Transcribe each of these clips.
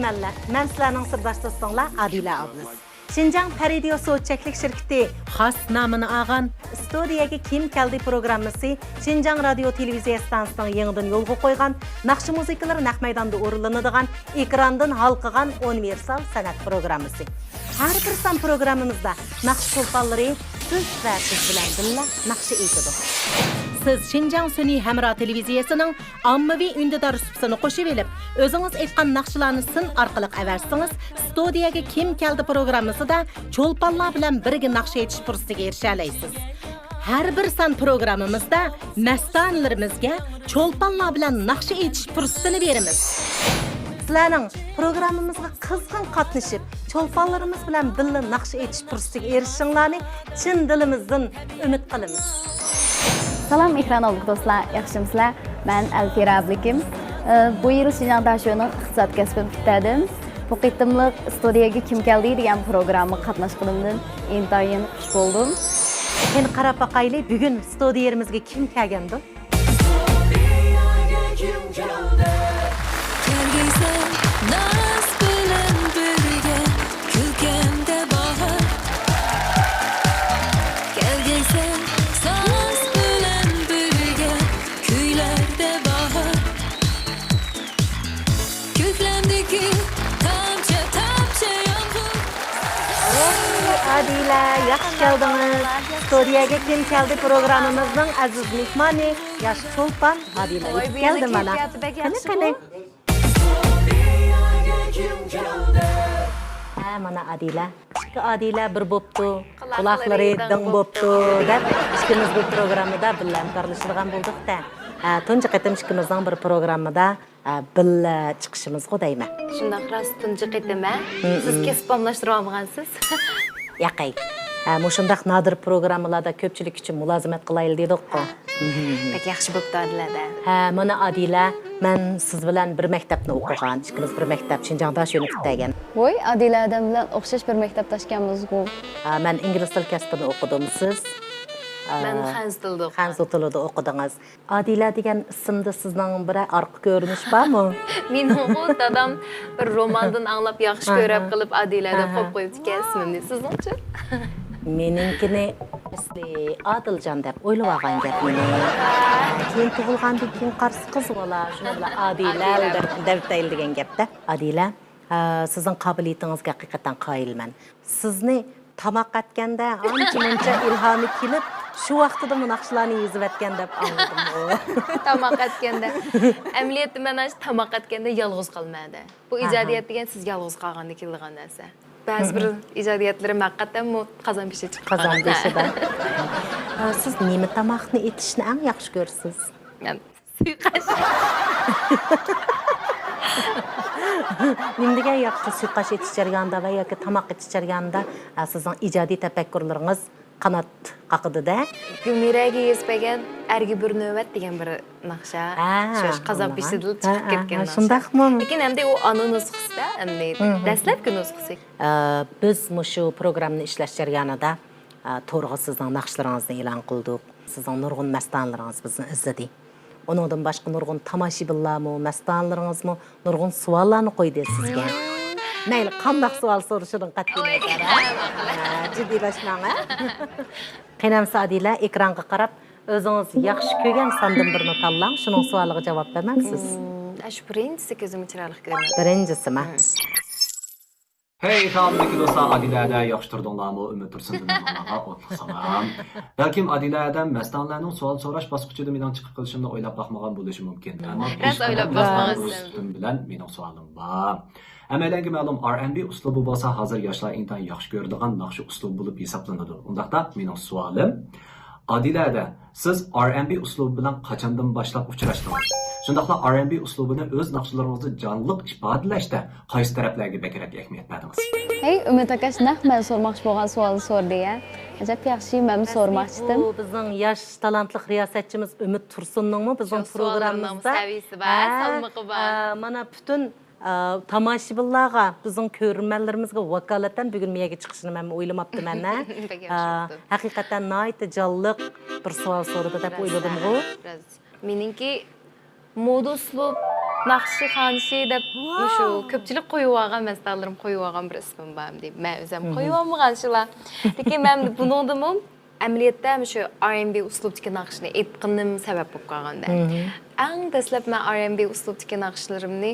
Görürmenler, mən sizlərinin sırdaşdısınlar Adile ablanız. Şinjan Peridio Soğutçaklık şirketi xas namını ağan İstudiyege Kim Keldi programmısı Şinjan Radyo Televiziya stansının yenidən yolga qoyğan, naqşı muzikaları naq maydanda o'rinlanadigan, ekrandan halqıgan universal sanat programmısı. Her bir san programımızda naqşı çolpanları siz və siz bilan billa naqşı aytadi. Siz Şinjan Suni Hamra televiziyasının ammaviy ündidar supsini qo'shib elib, o'zingiz aytgan naqshlarni sin orqali avarsangiz, studiyege Kim Keldi programmasida cho'lponlar bilan birga naqsh aytish fursatiga erisha olasiz. Har bir san programmamizda mastanlarimizga cho'lponlar bilan naqsh aytish fursatini beramiz. Sizlarning programmamizga qizg'in qatnashib, cho'lponlarimiz bilan birga naqsh aytish fursatiga erishinglarni chin dilimizdan umid qilamiz. Salam ekran olduk dostlar, yaxshimsizlar? Ben Alfira Ablikim. Bu yıl Şinjan Daşyo'nun iqtisod kasbini bitirdim. Bu qitimliq istudiyege Kim Keldi degan programma qatnashganimdan intayin xush bo'ldim. Endi qarab baqayli, bugun studiyamizga kim kelgandi? Adile, yaxshi keldiniz. Studiyege Kim Keldi programımızın aziz mehmoni, yosh cho'lpon Adile keldi mana. Qani. Mana Adile. Adile bir bo'pti, quloqlari ding bo'pti deb ikkimiz bu programmada birga hamkorlashgan bo'ldik-da. Tunji qatim ikkimizning bir programmada birga chiqishimizga deyman. Shundoq rost tunji qatim-a? Siz kesib omlashtirib olgansiz. Yaqay. Mushundaq nadir programmalarda ko'pchilik uchun mulozimat qilaylik dedik-ku. Pek yaxshi bo'pti Adilada. Mana Adila, men siz bilan bir maktabni o'qigan, ikkimiz bir maktab Şinjan Daşyo'ni bitirgan. Voy, Adilada bilan o'xshash bir maktabdashganmiz-ku. Men ingliz til kasbini o'qidim, siz Ben Xanz tilida o'qidingiz. Adila degan ismda sizning bir orqa ko'rinish bormi? Men o'qib dadam bir romandan anglab yaxshi ko'rib qilib Adila deb qo'yib qo'yibdi ismimni. Sizningchi? Meninkini isli Adiljon deb o'ylab olgan gap meni. Keyin tug'ilgandan keyin qarsi qiz bola, shuni bilan Adila deb tayilgan gapda. Adila, sizning qobiliyatingizga haqiqatan qoyilman. Sizni tamoq atganda ancha-muncha ilhomi kelib, shu vaqtida bu naqshlarni yozib atgan deb anladim. Tamoq atganda. Amaliyotda mana shu tamoq atganda yolg'iz qolmadi. Bu ijodiyat degan siz yolg'iz qolganda kelgan narsa. Ba'zi bir ijodiyatlarim haqiqatan qozon beshi chiqib qozon beshida. Siz nima tamoqni etishni eng yaxshi ko'rsiz? Suyqash. Nimdega yaxshi suyqash etish jarayonida va yoki tamoq etish jarayonida sizning ijodiy tafakkurlaringiz qanot qaqidida? Gumiraga yezbagan argi bir navbat degan bir naqsha. Shu qozoq beshida chiqib ketgan naqsha. Shundaqmi? Lekin endi u ana nusxasida, endi dastlabki nusxasi. Biz shu programmani ishlash jarayonida to'g'ri sizning naqshlaringizni e'lon qildik. Sizning nurg'un mastanlaringiz bizni izladik. Onundan başqa nurg'un tomoshabinlarmi, mastanlaringizmi nurg'un savollarni qo'ydi sizga. Mayli, qanday savol so'rashidan qat'iy nazar. Jiddiylashmang. Qaynamsa Adila ekranga qarab, o'zingiz yaxshi ko'rgan sondan birini tanlang, shuning savoliga javob bermoqsiz. Shu birinchisi ko'zimga chiroyli ko'rinadi. Birinchisimi? Hey, xonimdagi do'stlar, Adilada yaxshi turdinglarmi? Umid tursin bilan salam. Balkim Adiladan mastanlarning savol so'rash bosqichida mening chiqib qilishimni o'ylab baxmagan bo'lishi mumkin. Ammo rost o'ylab baxmagansiz. bilan mening savolim bor. Amalangi ma'lum R&B uslubi bo'lsa, hozir yoshlar intayin yaxshi ko'radigan naqshi uslub bo'lib hisoblanadi. Undaqda mening savolim Adilada, siz R&B uslubi bilan qachondan boshlab uchrashdingiz? Shundaqla R&B uslubini o'z naqshlaringizni jonliq ifodalashda qaysi taraflarga bekrak ahamiyat berdingiz? Hey, Umid aka, naq men so'rmoqchi bo'lgan savolni so'rdi-ya. Ajab yaxshi, men so'rmoqchi edim. Bu bizning yosh talantli riyosatchimiz Umid Tursunningmi bizning programmamizda saviyasi bor, salmoqi bor. Mana butun tomoshabinlarga, bizning ko'rmanlarimizga vakolatan bugun miyaga chiqishini men o'ylamabdiman-a. Haqiqatan nihoyatda jonliq bir savol so'radi deb o'yladim-ku. Meningki moda uslub Naxşıxanşı deb şu köpçülük qoyub alğan məsələlərim qoyub alğan bir ismim var deyib. Mən özüm qoyub almağanşılar. Lekin mən bunundumu əməliyyatda şu R&B uslubdakı naxşını etqinim səbəb olub qalğanda. Ən dəsləb mən R&B uslubdakı naxşlarımni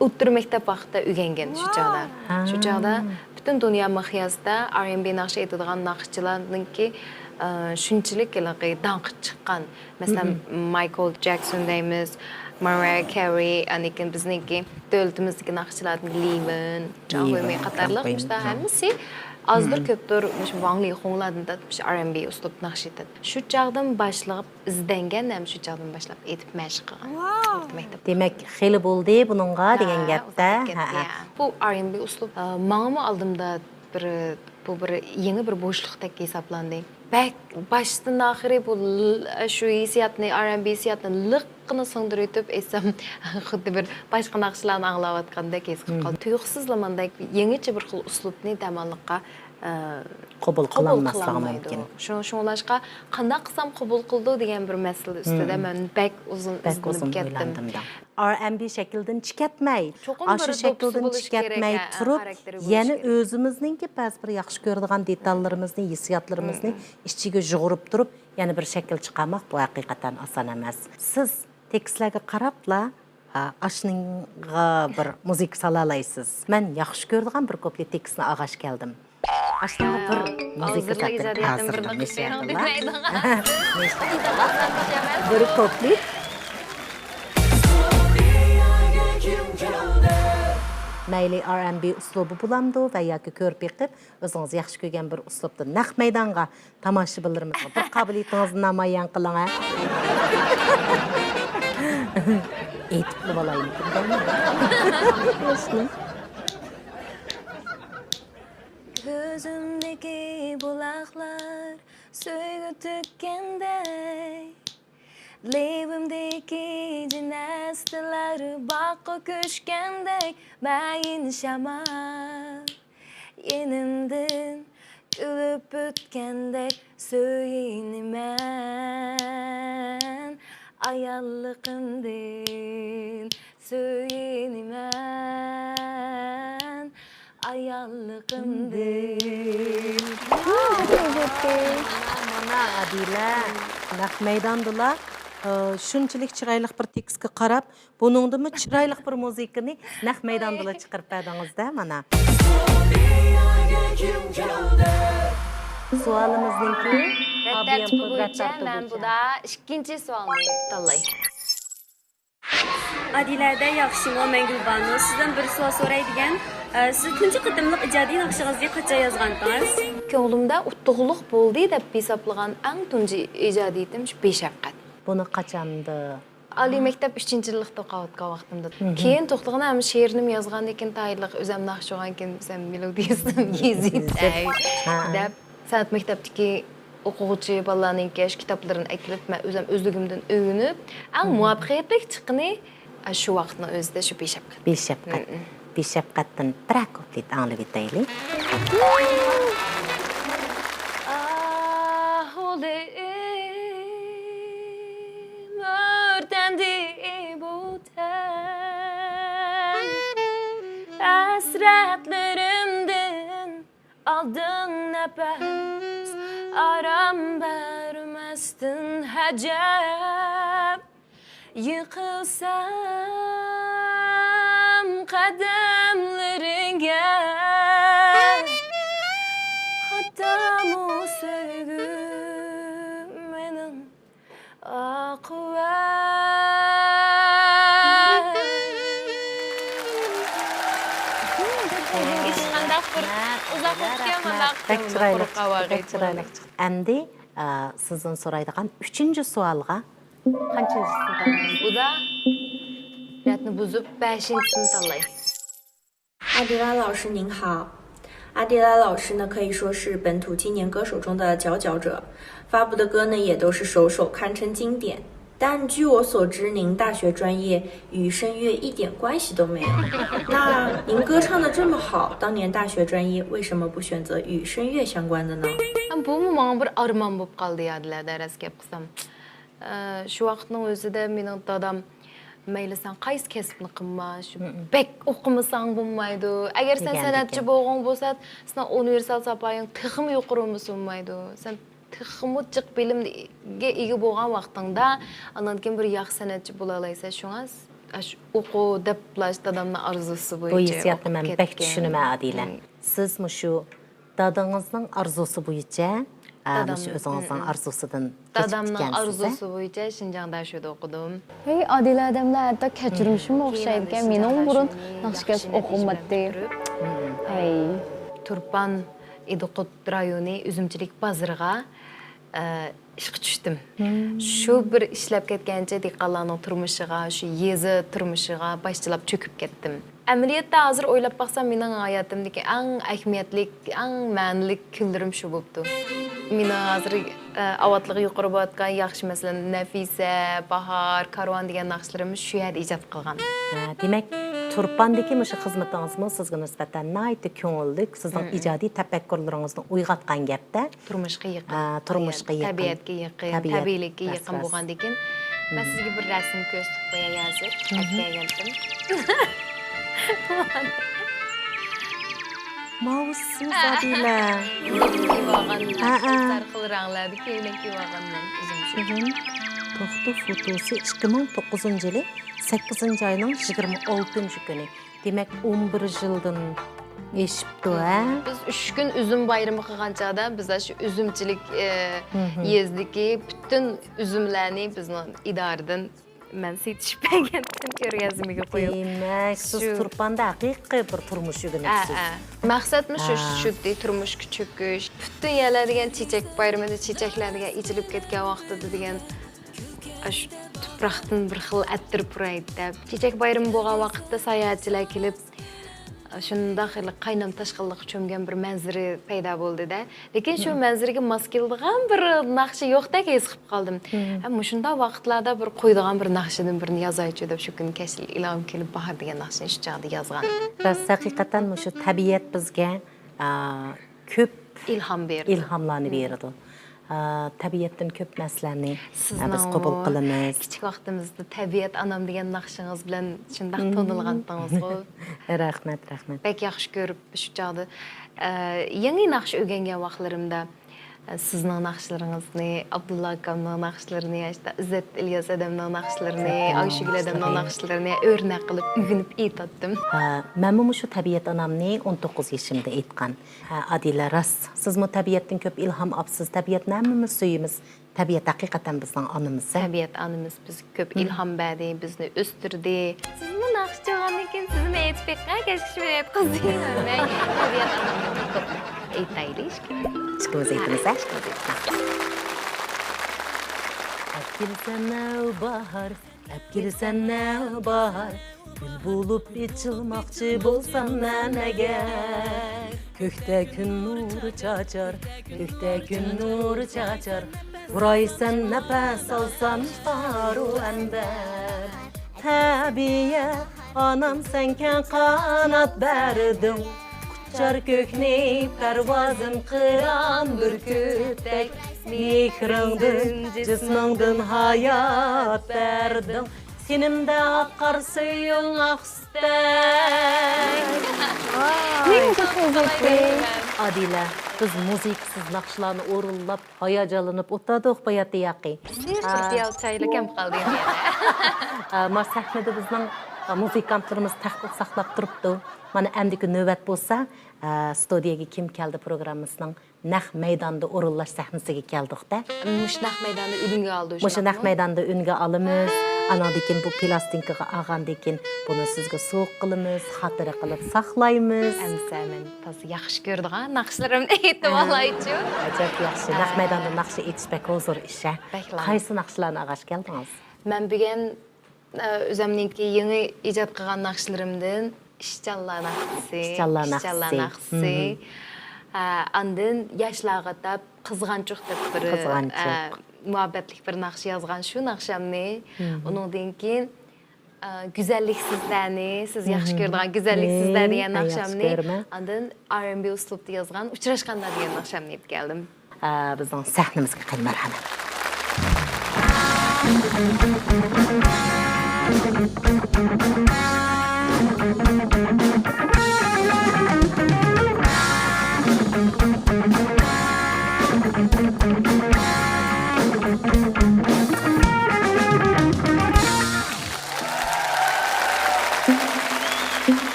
o'ttir məktəb vaxtida öyrənген şu çağda. Şu çağda bütün dünya miqyasida R&B naxşı etadigan naxşçılarnınki shunchalik danq chiqqan. Masalan, Michael Jackson deymiz, Mariah Carey, anikin bizniki dövlətimizdəki naxçılardan Levin, Can Hoymay qatarlıq işte hamısı azdır köpdür Vanli xonlardan da R&B uslub naxş etdi. Şu çağdan başlayıb izləngan ham şu çağdan başlayıb etib məşq qılğan. Demək, xeyli bo'ldi bununğa degan gapda. Bu R&B uslub mənim aldımda bu bir yeni bir boşluqdək hesablandı. Başdan axırı bu şu hissiyatını, R&B hissiyatını lıqqını sındırıb etsem xuddi bir başqa naxşılarını anlayatqandək his qılıb qaldı. Tuyuqsuzlamandək yeniçə bir xil uslubni dəmanlıqqa qabul qılınmaslығы mümkün. Şunlaşqa qandaq qılsam qabul qıldı degan bir məsələ üstüdə mən bək uzun izlənib getdim. R&B şəkildən çıxatmay, aşı şəkildən çıxatmay turub, yəni özümüzninki bəzi bir yaxşı gördüyən detallarımızı, hissiyatlarımızı içigə jığırıb durub, yəni bir şəkil çıxarmaq bu həqiqətən asan emas. Siz tekstlərə qarabla aşınınğa bir müzik sala alaysınız. Mən yaxşı gördüyən bir kopya tekstini ağaç gəldim. Aslında bir müzik satın hazırlamış yaptılar. Bir kopya. Mayli R&B uslubu bulamdı və ya ki körp eqib, özünüz yaxşı görgən bir uslubda naq meydanğa tamaşabilərimizə bir qabiliyyətinizi namayan qılın. Etibli balayım. Gözümdeki bulaqlar söygü tükkendey, Levimdeki cinəstilər baqqı köşkendey, Məyin şamal yenimdin gülüp ötkendek, Söyini mən ayallıqımdin, Söyini mən ayallıqımdin. Mana Adile, naq meydandılar. Şunçilik çıraylık bir tekstga qarab, buningda mı çıraylık bir muzikani naq meydandılar chiqarib berdingizda mana. Sualimizningki Tartibi bo'yicha men bu da ikkinchi savolni tanlay. Adilada yaxshimi Mangulbanu, sizdan bir savol so'raydigan. Siz tunji qitimliq ijodiy naqshingizni qancha yozgandingiz? Ko'nglimda utuqliq bo'ldi deb hisoblagan eng tunji ijodiyatim beshafqat. Buni qachonda? Oliy maktab 3-yillikda o'qiyotgan vaqtimda. Keyin to'xtag'an ham she'rnim yozgan ekan, tayinliq o'zim naqsh olgan ekan, o'zim melodiyasini yezitay deb san'at maktabdagi o'quvchi bolalarning kitoblarini aytilib, men o'zim o'zligimdan o'yinib, eng muvaffaqiyatli chiqqani shu vaqtning o'zida shu beshafqat. Beshafqat. Beshafqatdan bir kuplet anglab etaylik. Hasretlerimden aldın nefes, aram vermezsin hacep. Yıkılsam kademlerine, hatta bu sevgim benim akıver. Endi sizden soraydigan 3-cü sualga qanchanchisini tanlaysiz? Bu da rətni buzub 5-sini tanlay. 阿迪拉老师您好，阿迪拉老师呢可以说是本土青年歌手中的佼佼者，发布的歌呢也都是首首堪称经典。但据我所知，您大学专业与声乐一点关系都没有。那您歌唱的这么好，当年大学专业为什么不选择与声乐相关的呢？ Bu mənim bir arman bo'lib qoldi yadilar, dərs gap qilsam. Shu vaqtning o'zida mening dadam mayli sen qaysi kasbni qilma, shu bek o'qimasang bo'lmaydi. Agar sen san'atchi bo'lgan bo'lsan, sen universal sapaying texmi yuqori bo'lmaydi. Sen texmi jiq bilimga ega bo'lgan vaqtingda, andan keyin bir yaxshi san'atchi bo'la olaysan, shunga o'qu deb plash dadamning arzusi bo'yicha. Bu hissiyatni men bek tushunaman Adila. Siz shu dadangizning arzusi bo'yicha, shu o'zingizning arzusidan dadamning arzusi bo'yicha Şinjan'da shuda o'qidim. Hey, Adila adamlar hatta kechirishim o'xshaydi ekan. Mening burun naqshkas o'qimadi. Hey, Turpan Idiqut rayoni üzümchilik bozoriga ishga tushdim. Shu bir ishlab ketgancha dehqonlarning turmushiga, shu yezi turmushiga boshchilab cho'kib ketdim. Amaliyotda hozir o'ylab baxsam, mening hayotimdagi eng ahamiyatli, eng ma'nili kunlarim shu bo'libdi. Meni hozir avatlığı yuqori bo'layotgan yaxshi masalan Nafisa, Bahar, Karvon degan naqshlarimiz shu yerda ijod qilgan. Demak, Turpandagi o'sha xizmatingizmi sizga nisbatan nihoyatda ko'ngillik, sizning ijodiy tafakkurlaringizni uyg'otgan gapda Turmushga yaqin, turmushga yaqin, tabiatga yaqin, tabiiylikka yaqin bo'lgandan keyin men sizga bir rasm ko'rsatib qo'yay hozir. Aytgandim. Mavsiz Adila. Sarxil ranglarda kiyinib kiyganman o'zim. To'xtu fotosi 2009-yili 8-oyning 26 kuni. Demak, 11 yildan eshibdi, ha? Biz 3 kun üzüm bayrami qilgan chaqda biz shu üzümchilik yezdiki bütün üzümlarni bizning idoradan men setishmagan ko'rgazmaga qo'yib. Demak, siz Turpanda haqiqiy bir turmush yugunibsiz. Maqsadimiz shu turmushga cho'kish. Bütün yerlarga chechak bayramida chechaklarga ichilib ketgan vaqtida degan shu tuproqdan bir xil attir puraydi deb. Chechak bayrami bo'lgan vaqtda sayohatchilar kelib shunda xili qaynam tashqilliq cho'mgan bir manzara paydo bo'ldi-da. Lekin shu manzaraga mos keladigan bir naqshi yo'qdek his qilib qoldim. Ammo shunda vaqtlarda bir qo'ydigan bir naqshidan birini yozaychi deb shu kuni kashil ilhom kelib bahor degan naqshni shu chaqda yozgan. Biz haqiqatan shu tabiat bizga ko'p ilhom berdi. Ilhomlarni berdi. Tabiatdan ko'p narsalarni biz qabul qilamiz. Kichik vaqtimizda tabiat anam degan naqshingiz bilan shunday tonilgandingiz-ku. Rahmat, rahmat. Bek yaxshi ko'rib shu chaqda yangi naqsh o'rgangan vaqtlarimda sizning naqshlaringizni, Abdulla akamning naqshlarini, İzzat İlyas adamning naqshlarini, Ayshigul adamning naqshlarini o'rnak qilib o'rganib aytdim. Men shu tabiat anamni 19 yoshimda aytgan. Adila rast, sizmi tabiatdan ko'p ilhom olibsiz, tabiatni hammamiz suyamiz. Tabiat haqiqatan bizning onamiz. Tabiat onamiz bizga ko'p ilhom berdi, bizni o'stirdi. Sizmi naqsh olgandan keyin sizni aytib kashkishni aytqazdingiz. Tabiat onamni ko'p aytaylik. Çıkımız aytimiz, ha? Әпкелсәнә bahar, әпкелсәнә bahar, gül bulup içilmakçı bolsam mən əgər. Kökdə gün nuru çaçar, kökdə gün nuru çaçar, buraysan nəfəs alsan faru əndər. Təbiyyət, anam sənkən qanat bərdin, Çar kökni pervazın kıran bürkütek, Mihrindin, cismindin hayat verdin, Senimde akar suyun akstek. Adila, biz musiksiz naqshlarni o'rinlab, hayajonlanib o'tadiq bayatda yaqi. Diyal çayla kam qoldi yana. Ma sahnada bizning muzikantlarimiz taxtliq saqlab turibdi. Mana endiki navbat bo'lsa, studiyege kim keldi programmasining naq maydonda o'rinlash sahnasiga keldik-da. Mush naq maydonda o'ringa oldi. Mush naq maydonda o'ringa olamiz. Anadikin bu plastinkaga olgandikin buni sizga so'q qilamiz, xotira qilib saqlaymiz. Amsaman, to'g'ri yaxshi ko'rdigan naqshlarimni aytib olaychi. Ajab yaxshi. Naq maydonda naqsh aytishbek hozir ishga. Qaysi naqshlarni ag'ash keldingiz? Men bugun o'zimningki yangi ijod qilgan naqshlarimdan İşçanlar naxşısı. Andın yaşlarga tab qizg'anchuk deb bir muhabbetlik bir naqsh yozgan shu naqshamni. Uningdan keyin güzəllik sizlərni, siz yaxshi ko'radigan güzəllik sizlər degan naqshamni. Andın R&B uslubda yozgan uchrashqanda degan naqshamni aytib keldim. Bizning sahnamizga qil marhamat. Sınap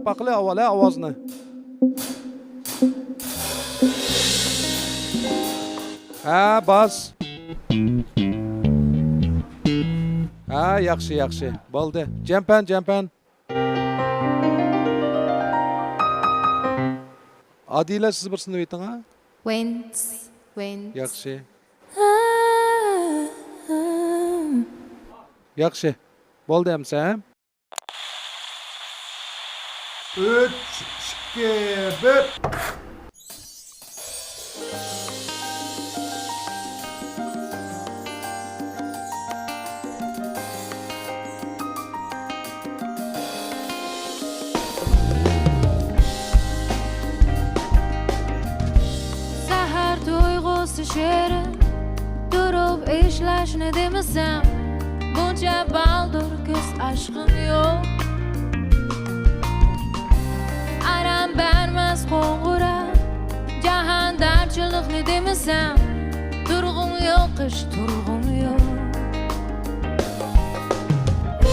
akıllı avvala avazını. Ha bas. Ha yaxşı. Bo'ldi. Jampan. Adila siz bir sınıf etin ha? Went. Yaxşı. Yaxşı. Bo'ldi hamsa. 3, 2, 1. Sahar tuyg'usi shirin turib ishlashni demasam buncha baldur ko'z aşkım yo'q. Aram bermez qo'ng'ira jahon darchilikni demasam turg'um yo'q, qish turg'um yo'q.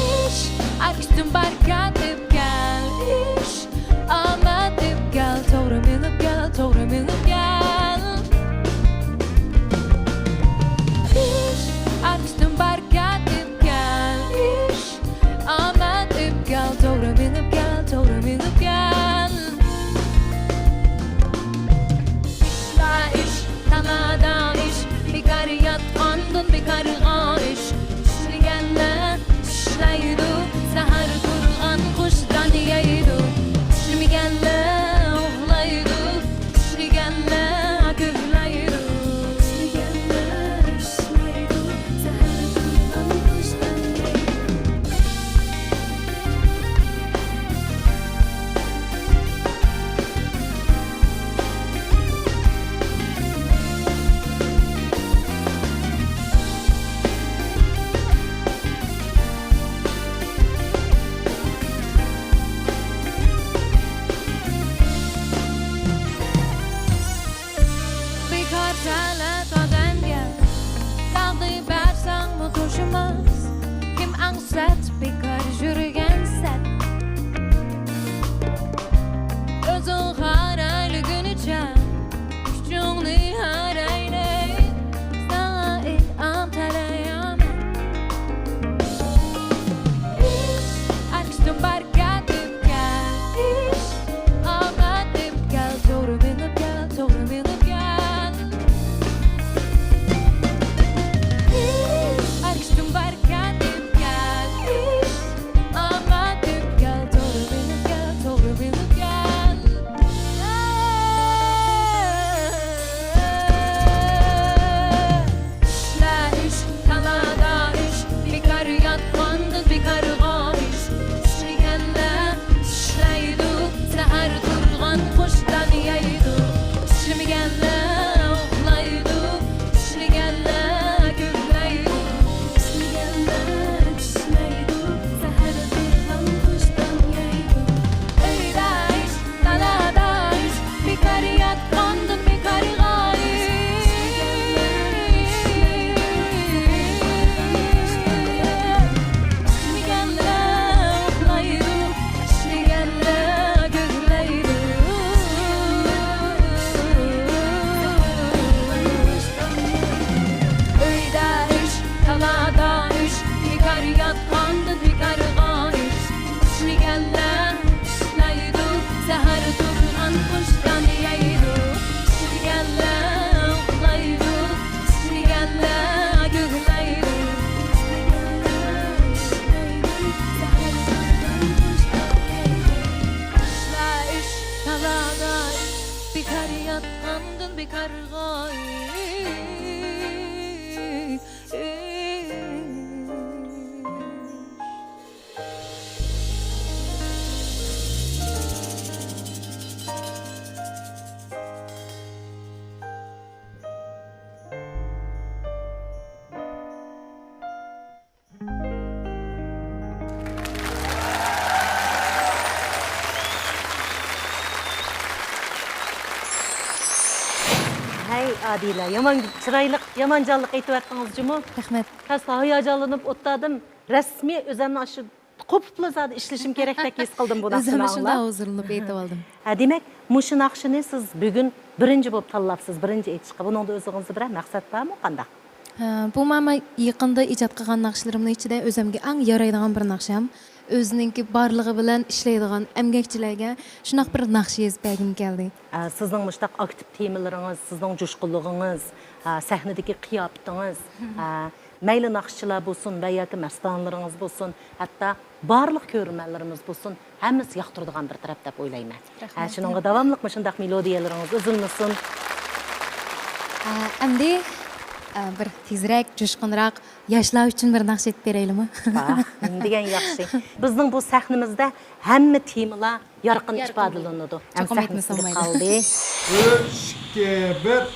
Ish arkistim barkat deb kel, ish omad deb kel, to'g'ri minib kel, to'g'ri minib kel. Ish arkistim barkat deb kel, ish omad deb kel, to'g'ri minib kel, to'g'ri minib kel. Tamadan iş, bekar yatqandın, bekar iş. İşleyenler işleydi, sahar turgan kuşdan yeydi. İşlemeyenler oğlaydı, işleyenler güleydi. İşleyenler işleydi, sahar turgan kuşdan yeydi. Bekar talat odamga taqdir bersang bu to'shimaz. Kim ansat bekar yurgan sat. O'zing qarayligunicha kuchingni haraylay. Sana in'om talayaman. Ish arkistim barkat deb kel, ish omad deb kel, to'g'ri minib kel, to'g'ri minib kel. Ish arkistim barkat deb kel, ish omad deb kel, to'g'ri minib kel, to'g'ri minib kel. Ishla ish, talada ish, bekar yatqandin, bekar ish. İşleyenler işleydi, sahar turgan kuşdan yeydi. İşlemeyenler oğlaydı, işleyenler güleydi. İşleyenler işleydi, sahar turgan kuşdan yeydi. Öyle iş, talada iş, bekar yatqandın, bekar iş. İşleyenler oğlaydı, işleyenler güleydi. Öyle iş, talada iş, bekar yatqandın, bekar iş. İşleyenler işleydi, sahar turgan kuşdan yeydi. İşleyenler oğlaydı, işleyenler güleydi. İşleyenler işleydi, sahar turgan kuşdan yeydi. İşla iş, talada iş, bekar yatqandın, bekar Adila, yaman chiroyli, yamanjonlik aytib atdingiz jumi. Rahmat. Tasla hayajonlanib o'tdim. Rasmiy o'zimni shu qo'pibla zodi ishlashim kerakdek his qildim bu narsani. O'zimni shunday hozirlanib aytib oldim. Demak, mushu naqshini siz bugun birinchi bo'lib tanlabsiz, birinchi aytishga. Buningda o'zingizda bir maqsad bormi, qanday? Bu mama yaqında ijod qilgan naqshalarimning ichida o'zimga eng yaraydigan bir naqsham. O'zininki barligi bilan ishlaydigan emgakchilarga shunaq bir naqsh yozib bergim keldi. Sizning mushtaq aktiv temalaringiz, sizning jo'shqinligingiz, sahnadagi qiyofatingiz, mayli naqshchilar bo'lsin va yoki mastanlaringiz bo'lsin, hatto barliq ko'rmanlarimiz bo'lsin, hammasi yoqtiradigan bir taraf deb o'ylayman. Shuningga davomli shundaq melodiyalaringiz uzilmasin. Endi bir tezroq, jo'shqinroq yoshlar uchun bir naqsh aytib beraylikmi? Degan yaxshi. Bizning bu sahnamizda hamma temalar yorqin ifodalanadi. Cho'qim aytmasam mayli. Qoldi. 3, 2, 1.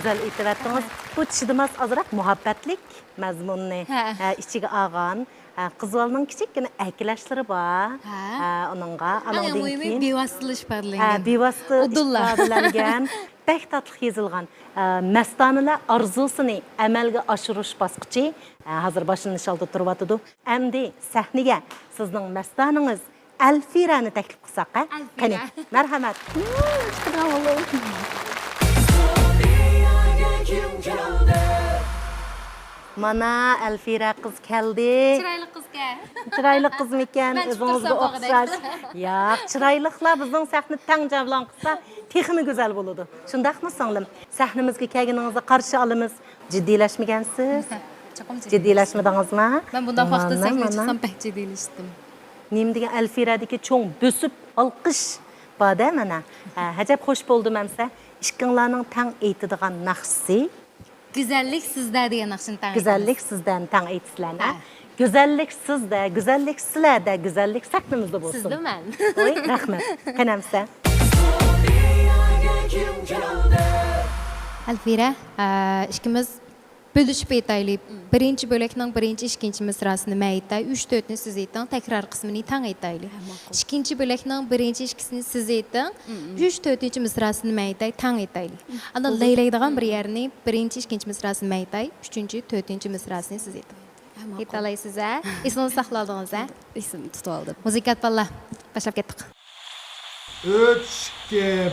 güzel aytıyaptınız. Bu çidimas azırak muhabbetlik mazmunni içige algan. Qızvalının kiçikkina aykilashlari bor. Onunğa Ana muhimi bevosita ifodalangan. Bevosita ifodalangan, bek tatlıq yozilgan mastanalar arzusini amalga oshirish bosqichi hozir boshlanish oldi turibdi. Endi sahnaga sizning mastanangiz Alfirani taklif qilsak, qani, marhamat. Mana Alfira kız geldi. Chiroyli qizga. Chiroyli kız mikan, o'zingizga o'xshash. Yo'q, chiroyliqlar bizning sahni tang javlon qilsa, texmi go'zal bo'ladi. Shundaqmi singlim? Sahnimizga kelganingizda qarshi olamiz. Jiddiylashmagansiz? Jiddiylashmadingizmi? Men bundan vaqtda sahnaga chiqsam pek jiddiylashdim. Nim degan Alfiradagi cho'ng bo'sib olqish bor-da mana. Hajab xo'sh bo'ldim hamsa. Ishqinglarning tang aytadigan naxshisi. Güzellik sizdə degan naqshini tanlaymiz. Güzellik sizden tang aytsizlarni. Güzellik sizde, güzellik sizlarda, güzellik sahnimizda bo'lsin. Sizda men. Oy, rahmat. Qanamsa. Alfira, ikkimiz bölüşüp aytaylik. Birinchi bo'lakning birinchi, ikkinchi misrasini men aytay, 3-4ni siz ayting, takror qismini tang aytaylik. Ikkinchi bo'lakning birinchi, ikkisini siz ayting, 3-4 misrasini men aytay, tang aytaylik. Ana laylaydigan bir yerini birinchi, ikkinchi misrasini men aytay, 3-4 misrasini siz ayting. Aytalaysiz a? Esingizda saqladingiz a? Esimni tutib oldim. Muzikat balla. Boshlab ketdik. 3, 2, 1.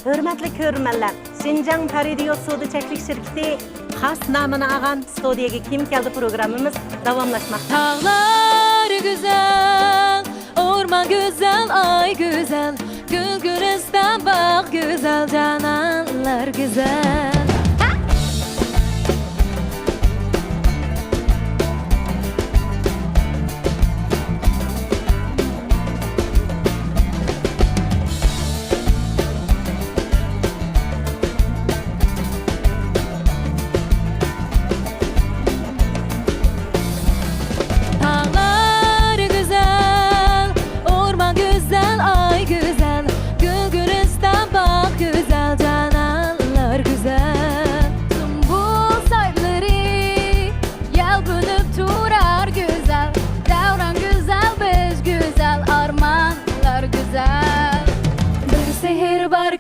Hürmetli körmenler, Şinjan Paradiyo Soda Çeklik Şirketi xas namını ağan İstudiyege Kim Keldi programımız davamlaşmakta. Dağlar güzel, orman güzel, ay güzel, gül gülistan bak güzel, cananlar güzel.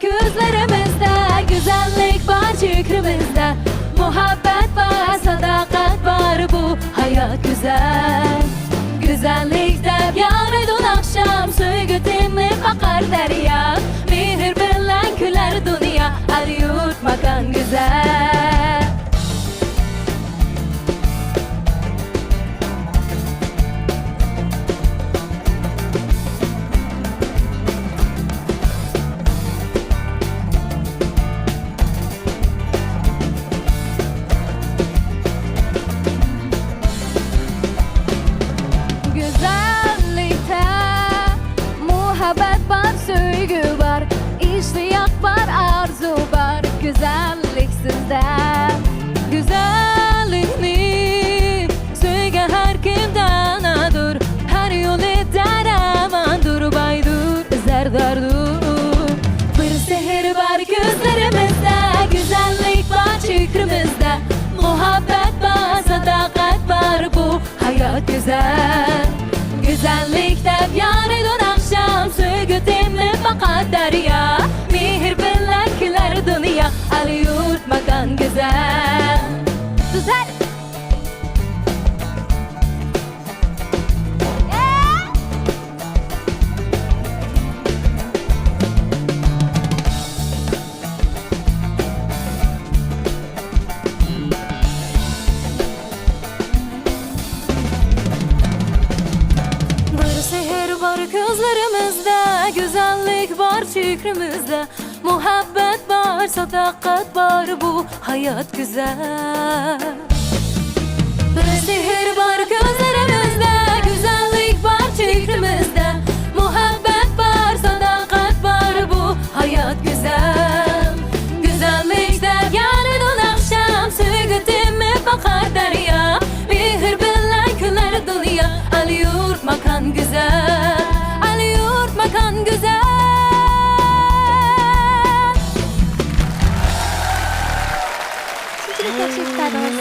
Gözlerimizde güzellik var fikrimizde, muhabbet var, sadakat var, bu hayat güzel. Güzellikte yanıdın akşam, söygütimi bakar derya, mihir bilen küler dünya, her yurt makan güzel. Güzellik sizde, güzelliğini söyle her kimden adur, her yol eder amandur, baydur, zerdardur. Bir sehir var gözlerimizde, güzellik var fikrimizde, muhabbet var, sadakat var, bu hayat güzel. Güzellikte yanıdın akşam, söygütimi bakar derya, mihir bilen küler dünya, al yurt makan güzel. Güzel. Gözlerimizde güzellik var fikrimizde, muhabbet var, sadakat var, bu hayat güzel. Bir sihir var gözlerimizde, güzellik var fikrimizde, muhabbet var, sadakat var, bu hayat güzel. Güzellikte yanıdın akşam, söygütimi bakar derya, mihir bilen küler dünya, al yurt makan güzel. Makan güzel.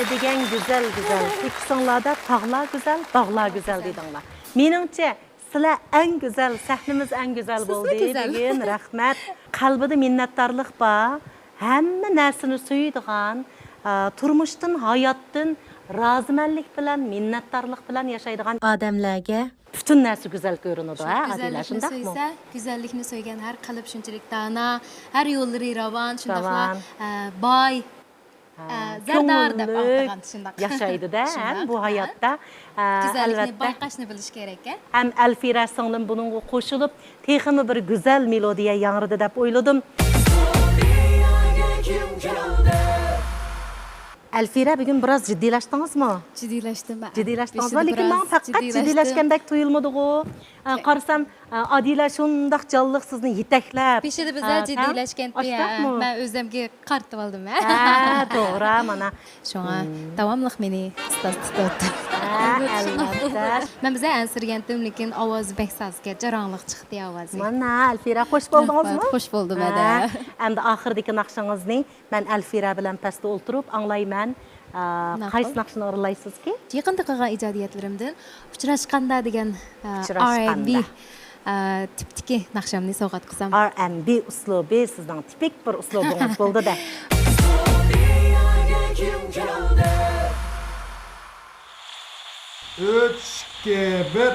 degan güzel güzel. İkisinglarda tağlar güzel, dağlar güzel dedinglar. Meningcha sizlar eng güzel, sahnamiz eng güzel bo'ldi degan rahmat. Qalbida minnatdorlik bor. Hamma narsani suydigan, turmushdan, hayotdan rozimanlik bilan, minnatdorlik bilan yashaydigan odamlarga bütün narsa güzel görünüdü ha Adila şundaq mı? Güzellikni söygen her qalb shunchalik dana, her yo'llari ravon, shundaqla boy, zardar deb aytgan shundaq. Yaşaydı da bu hayotda. Güzellikni bayqashni bilish kerak. Ham Alfira singlim buningga qo'shilib, texmi bir güzel melodiya yangridi deb o'yladim. Alfira bugün biraz ciddileştiniz mi? Ciddileştim ben. Ciddileştiniz mi? Lekin ben fakat ciddileşkendek tuyulmadı o. Qarasam Adila şundaq canlıq sizni yetaklab. Peşede bizler ciddileşken ben özlemge qartib oldim. Ha, to'g'ri mana. Şoňa davamlıq meni stas tutdi. Albatta. Men bize ensirgendim lekin ovoz bek sazga jaranlıq chiqdi ovozi. Mana Alfira xo'sh bo'ldingizmi? Xo'sh bo'ldim ada. Endi oxirdagi naqshingizni men Alfira bilan pastda o'ltirib anglayman. Qaysi naqshni o'rlaysizki? Yaqinda qilgan ijodiyatlarimdan uchrashqanda degan R&B tipdagi naqshamni sovg'at qilsam. R&B uslubi sizning tipik bir uslubingiz bo'ldi-da. Üç, iki, bir.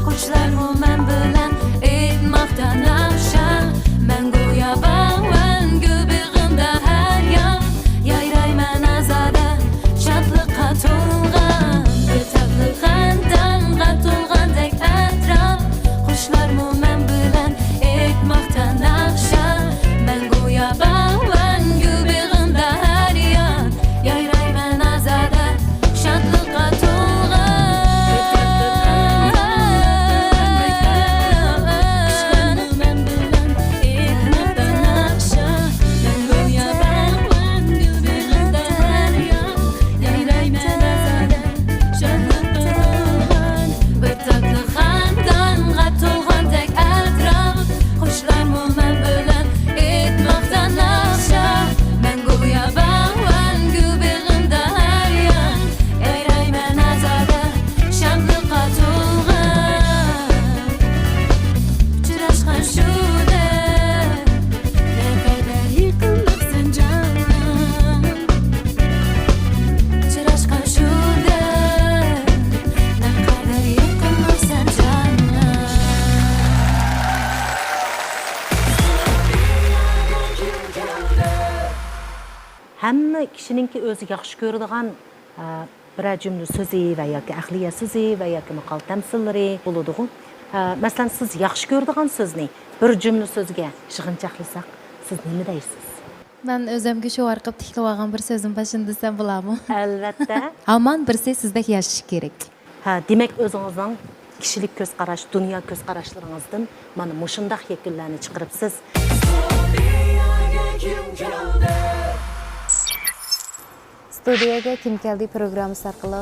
Qushlar mo'min bilan hamma kishininki o'zi yaxshi ko'radigan biror jumla so'zi va yoki ahliya so'zi va yoki maqol tamsillari bo'ladi-ku. Masalan, siz yaxshi ko'radigan so'zni bir jumla so'zga shig'inchaqlasak, siz nima deysiz? Ben özümge şu arqıp tikli olgan bir sözüm başını desem bulamı? Albatta. Aman birisi sizdek yaşaş gerek. Demek o'zingizning kishilik ko'z qarash, dunyo ko'z qarashlaringizdan mana mushundaq yakunlarni chiqaribsiz. İstudiyege kim keldi programmasi orqali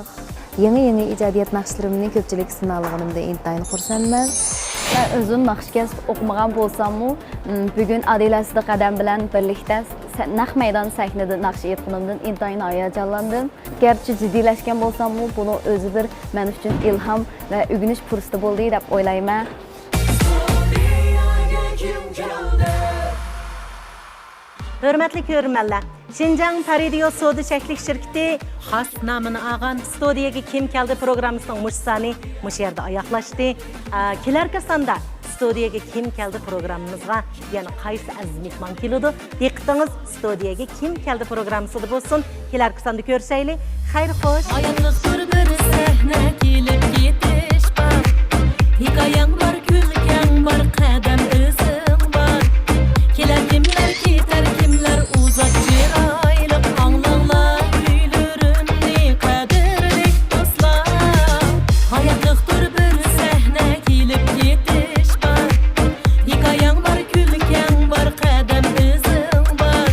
yangi ijodiyat naqshlarimni ko'pchilik sinalganimda intayin xursandman. Ben özüm naqsh kasb o'qimagan bo'lsam-mu, bugun Adilasida qadam bilan birlikda naq maydon sahnada naqsh aytganimdan intayin hayajonlandim. Gerçi jiddiylashgan bo'lsam-mu, buni o'zi bir men uchun ilhom va o'rganish fursati bo'ldi deb o'ylayman. Hürmetli görürmenler, Şinjan Radio Soda Çeklik Şirketi xas namını ağan İstudiyege Kim Keldi programımızın muşsani muş yerde ayaklaştı. Kilerke sanda İstudiyege Kim Keldi programımızga yani qaysı aziz mehman keludi. Diqqatiniz İstudiyege Kim Keldi programımızda bolsun. Kilerke sanda görüşeyli. Hayır hoş. Ayanlıqdır bir səhne kelib getiş var. Hikayang var, külkang var, qadam izing var. Kelar kimlar, ketar kimlar, uzak chiroyli anglanglar, kuylarimni qadrli do'stlar. Hayotliqdir bir sahna kelib ketish var. Hikoyang var, kulkang var, qadam izing var.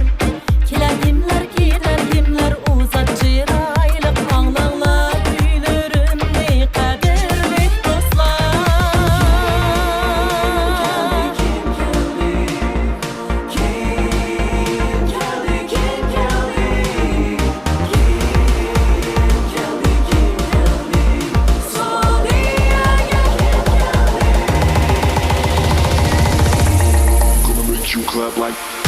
Kelar kimlar, ketar kimlar, uzak chiroyli anglanglar, kuylarimni qadrli do'stlar. Gonna make you clap like